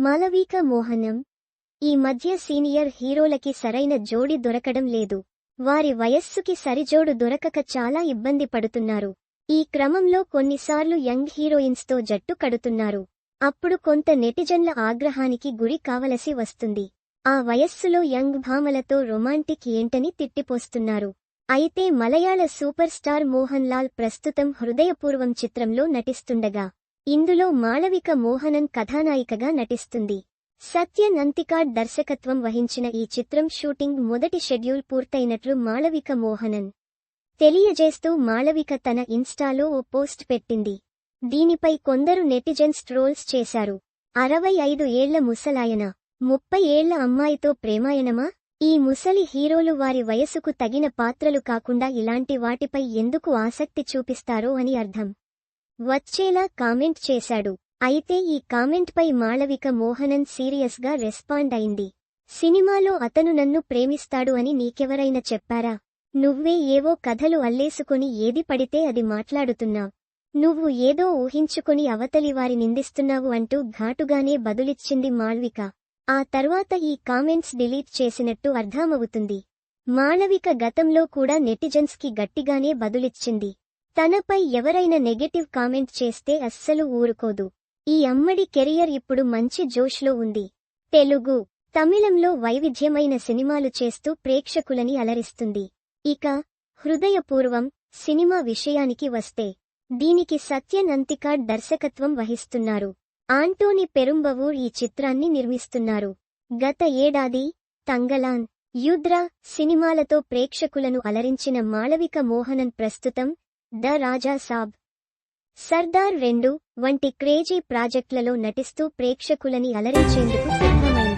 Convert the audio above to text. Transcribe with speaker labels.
Speaker 1: మాలవిక మోహనం. ఈ మధ్య సీనియర్ హీరోలకి సరైన జోడి దొరకడం లేదు. వారి వయస్సుకి సరిజోడు దొరకక చాలా ఇబ్బంది పడుతున్నారు. ఈ క్రమంలో కొన్నిసార్లు యంగ్ హీరోయిన్స్తో జట్టు కడుతున్నారు. అప్పుడు కొంత నెటిజన్ల ఆగ్రహానికి గురి కావలసి వస్తుంది. ఆ వయస్సులో యంగ్ భామలతో రొమాంటిక్ ఏంటని తిట్టిపోస్తున్నారు. అయితే మలయాళ సూపర్ స్టార్ మోహన్ లాల్ ప్రస్తుతం హృదయపూర్వం చిత్రంలో నటిస్తుండగా ఇందులో మాళవిక మోహనన్ కథానాయికగా నటిస్తుంది. సత్యన్ అంతికాడ్ దర్శకత్వం వహించిన ఈ చిత్రం షూటింగ్ మొదటి షెడ్యూల్ పూర్తయినట్లు మాళవిక మోహనన్ తెలియజేస్తూ మాళవిక తన ఇన్స్టాలో ఓ పోస్ట్ పెట్టింది. దీనిపై కొందరు నెటిజన్స్ ట్రోల్స్ చేశారు. 65 ఏళ్ల ముసలాయన 30 ఏళ్ల అమ్మాయితో ప్రేమాయణమా? ఈ ముసలి హీరోలు వారి వయసుకు తగిన పాత్రలు కాకుండా ఇలాంటి వాటిపై ఎందుకు ఆసక్తి చూపిస్తారో అని అర్థం వచ్చేలా కామెంట్ చేశాడు. అయితే ఈ కామెంట్పై మాళవిక మోహనన్ సీరియస్గా రెస్పాండ్ అయింది. సినిమాలో అతను నన్ను ప్రేమిస్తాడు అని నీకెవరైనా చెప్పారా? నువ్వే ఏవో కథలు అల్లేసుకొని ఏది పడితే అది మాట్లాడుతున్నావ్. నువ్వు ఏదో ఊహించుకొని అవతలివారి నిందిస్తున్నావు అంటూ ఘాటుగానే బదులిచ్చింది మాళవిక. ఆ తర్వాత ఈ కామెంట్స్ డిలీట్ చేసినట్టు అర్థమవుతుంది. మాళవిక గతంలో కూడా నెటిజన్స్కి గట్టిగానే బదులిచ్చింది. తనపై ఎవరైనా నెగెటివ్ కామెంట్ చేస్తే అస్సలు ఊరుకోదు. ఈ అమ్మడి కెరియర్ ఇప్పుడు మంచి జోష్లో ఉంది. తెలుగు, తమిళంలో వైవిధ్యమైన సినిమాలు చేస్తూ ప్రేక్షకులని అలరిస్తుంది. ఇక హృదయపూర్వం సినిమా విషయానికి వస్తే దీనికి సత్యన్ అంతికాడ్ దర్శకత్వం వహిస్తున్నారు. ఆంటోని పెరుంబవూర్ ఈ చిత్రాన్ని నిర్మిస్తున్నారు. గత ఏడాది తంగలాన్, యుద్ర సినిమాలతో ప్రేక్షకులను అలరించిన మాళవిక మోహనన్ ప్రస్తుతం ద రాజా సాబ్, సర్దార్ 2 వంటి క్రేజీ ప్రాజెక్టులలో నటిస్తూ ప్రేక్షకులని అలరించేందుకు సిద్ధమైంది.